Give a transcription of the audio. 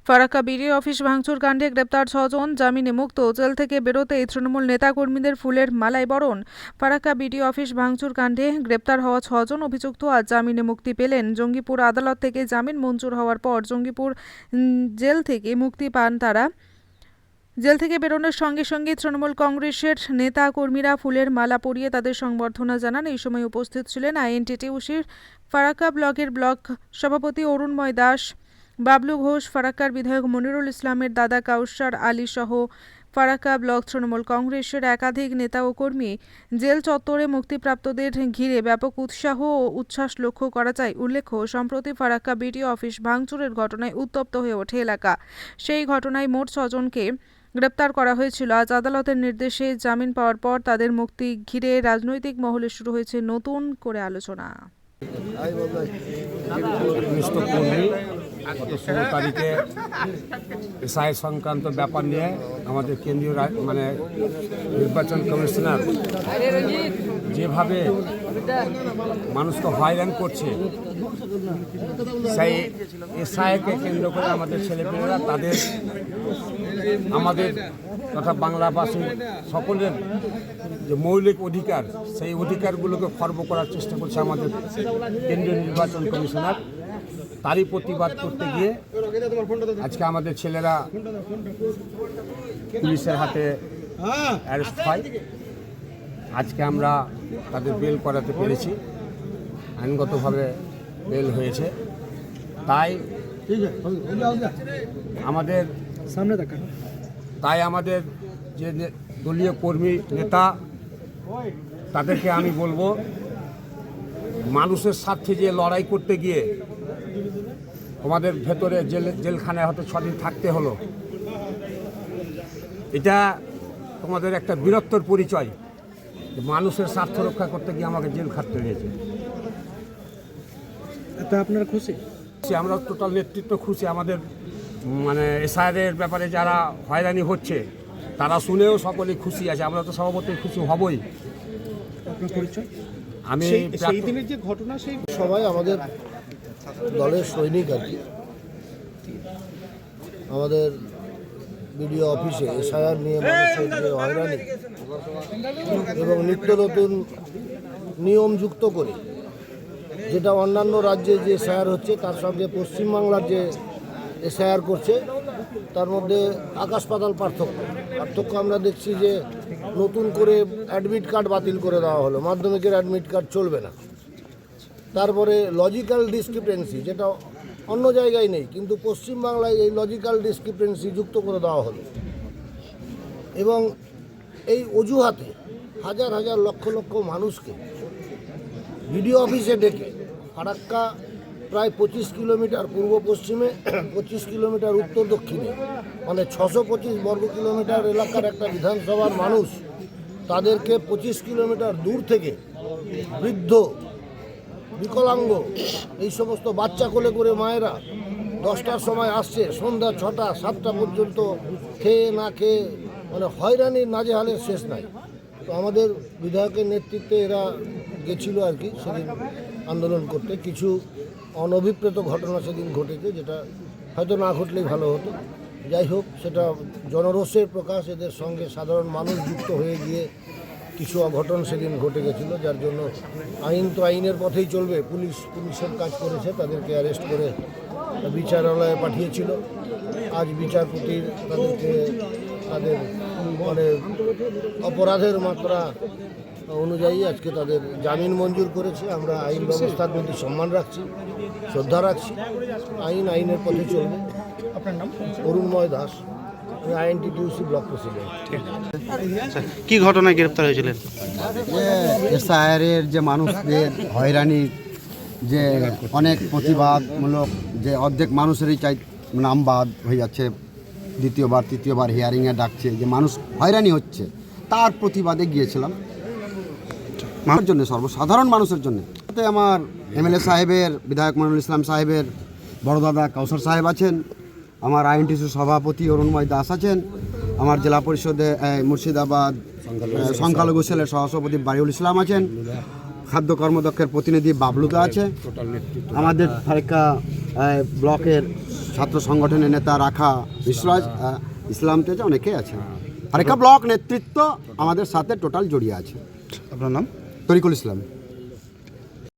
Farakka BDO office ভাঙচুর কাণ্ডে গ্রেপ্তার 6 জন, জামিনে মুক্ত। জেল থেকে বেরোতেই তৃণমূল নেতাকর্মীদের ফুলের মালায় বরণ। ফারাক্কা বিডিও অফিস ভাঙচুর কাণ্ডে গ্রেপ্তার হওয়া 6 জন অভিযুক্ত আজ জামিনে মুক্তি পেলেন। জঙ্গিপুর আদালত থেকে জামিন মঞ্জুর হওয়ার পর জঙ্গিপুর জেল থেকে মুক্তি পান তারা। জেল থেকে বেরোনোর সঙ্গে সঙ্গে তৃণমূল কংগ্রেসের নেতা কর্মীরা ফুলের মালা পরিয়ে তাদের সংবর্ধনা জানান। এই সময় উপস্থিত ছিলেন আইএনটিটিউসির ফারাক্কা ব্লকের ব্লক সভাপতি অরুণময় দাস, বাবলু ঘোষ, ফারাক্কার বিধায়ক মনিরুল ইসলামের দাদা কাউসার আলী সহ ফারাক্কা ব্লক তৃণমূল কংগ্রেসের একাধিক নেতা ও কর্মী। জেল চত্বরে মুক্তিপ্রাপ্তদের ঘিরে ব্যাপক উৎসাহ ও উচ্ছ্বাস লক্ষ্য করা যায়। উল্লেখ্য, সম্প্রতি ফারাক্কা বিডিও অফিস ভাঙচুরের ঘটনায় উত্তপ্ত হয়ে ওঠে এলাকা। সেই ঘটনায় মোট 6 জনকে গ্রেপ্তার করা হয়েছিল। আজ আদালতের নির্দেশে জামিন পাওয়ার পর তাদের মুক্তি ঘিরে রাজনৈতিক মহলে শুরু হয়েছে নতুন করে আলোচনা। গত 16 তারিখে এসআই সংক্রান্ত ব্যাপার নিয়ে আমাদের কেন্দ্রীয় নির্বাচন কমিশনার যেভাবে মানুষকে হয়রান করছে, সেই এসআইকে কেন্দ্র করে আমাদের ছেলেমেয়েরা তাদের আমাদের তথা বাংলাভাষী সকলের যে মৌলিক অধিকার, সেই অধিকারগুলোকে খর্ব করার চেষ্টা করছে আমাদের কেন্দ্রীয় নির্বাচন কমিশনার। তারই প্রতিবাদ করতে গিয়ে আজকে আমাদের ছেলেরা পুলিশের হাতে অ্যারেস্ট হয়। আজকে আমরা তাদের বেল করাতে পেরেছি, আইনগতভাবে বেল হয়েছে। তাই আমাদের যে দলীয় কর্মী নেতা, তাদেরকে আমি বলবো, মানুষের স্বার্থে যে লড়াই করতে গিয়ে তোমাদের ভেতরে জেলখানায় হয়তো 6 দিন থাকতে হলো, এটা তোমাদের একটা বীরত্বর পরিচয়। মানুষের স্বার্থ রক্ষা করতে গিয়ে আমাকে জেল খাটতে হয়েছে। আপনারা খুশি? আমরা টোটাল নেতৃত্ব খুশি। আমাদের এসআইয়ের ব্যাপারে যারা হয়রানি হচ্ছে তারা শুনেও সকলেই খুশি আছে। আমরা তো সভাপতি খুশি হবই। আপনার পরিচয়? আমি সেই দিনের যে ঘটনা, সেই সবাই আমাদের দলের সৈনিক আর কি। আমাদের বিডিও অফিসে এসআইআর নিয়ে মানুষের যে হয়রানি এবং নিত্য নতুন নিয়ম যুক্ত করে, যেটা অন্যান্য রাজ্যে যে এসআইআর হচ্ছে তার সঙ্গে পশ্চিমবাংলার যে এসআইআর করছে তার মধ্যে আকাশ পাতাল পার্থক্য আমরা দেখছি। যে নতুন করে অ্যাডমিট কার্ড বাতিল করে দেওয়া হলো, মাধ্যমিকের অ্যাডমিট কার্ড চলবে না। তারপরে লজিক্যাল ডিসক্রিপেন্সি, যেটা অন্য জায়গায় নেই, কিন্তু পশ্চিমবাংলায় এই লজিক্যাল ডিসক্রিপেন্সি যুক্ত করে দেওয়া হলো। এবং এই অজুহাতে হাজার হাজার লক্ষ লক্ষ মানুষকে বিডিও অফিসে ডেকে ফারাক্কা প্রায় 25 কিলোমিটার পূর্ব পশ্চিমে, 25 কিলোমিটার উত্তর দক্ষিণে, 625 বর্গ কিলোমিটার এলাকার একটা বিধানসভার মানুষ, তাদেরকে 25 কিলোমিটার দূর থেকে বৃদ্ধ, বিকলাঙ্গ, এই সমস্ত বাচ্চা কোলে করে মায়েরা 10টার সময় আসছে, সন্ধ্যা 6টা 7টা পর্যন্ত খেয়ে না খেয়ে, হয়রানির নাজেহালের শেষ নাই। তো আমাদের বিধায়কের নেতৃত্বে এরা গেছিল আর কি সেদিন আন্দোলন করতে। কিছু অনভিপ্রেত ঘটনা সেদিন ঘটেছে, যেটা হয়তো না ঘটলেই ভালো হতো। যাই হোক, সেটা জনরোষের প্রকাশ। এদের সঙ্গে সাধারণ মানুষ যুক্ত হয়ে গিয়ে কিছু অঘটন সেদিন ঘটে গেছিল, যার জন্য আইন তো আইনের পথেই চলবে। পুলিশের কাজ করেছে, তাদেরকে অ্যারেস্ট করে বিচারালয়ে পাঠিয়েছিল। আজ বিচারপতি তাদেরকে তাদের অপরাধের মাত্রা অনুযায়ী আজকে তাদের জামিন মঞ্জুর করেছে। আমরা আইন ব্যবস্থার প্রতি সম্মান রাখছি, শ্রদ্ধা রাখছি। আইনের পথে চলবে। আপনার নাম? অরুণময় দাস, আমি আইএনটিটিউসি ব্লক প্রেসিডেন্ট। কি ঘটনায় গ্রেপ্তার হয়েছিলেন? এসআইআরের যে মানুষদের হয়রানি, যে অনেক প্রতিবাদমূলক, যে অর্ধেক মানুষেরই নাম বাদ হয়ে যাচ্ছে, দ্বিতীয়বার তৃতীয়বার হিয়ারিংয়ে ডাকছে, যে মানুষ হয়রানি হচ্ছে, তার প্রতিবাদে গিয়েছিলাম। মানুষের জন্য, সর্বসাধারণ মানুষের জন্য। তাতে আমার এমএলএ সাহেবের, বিধায়ক মনিরুল ইসলাম সাহেবের বড় দাদা কাউসার সাহেব আছেন, আমার আইএনটিসি সভাপতি অরুণময় দাস আছেন, আমার জেলা পরিষদে মুর্শিদাবাদ সংখ্যালঘু সেলের সহসভাপতি বারিউল ইসলাম আছেন, খাদ্য কর্মদক্ষের প্রতিনিধি বাবলুদা আছে, আমাদের ফারাক্কা ব্লকের ছাত্র সংগঠনের নেতা রাখা বিশ্বরাজ ইসলাম তেজ অনেকেই আছে। হারেকা ব্লক নেতৃত্ব আমাদের সাথে টোটাল জড়িয়ে আছে। আপনার নাম? তরিকুল ইসলাম।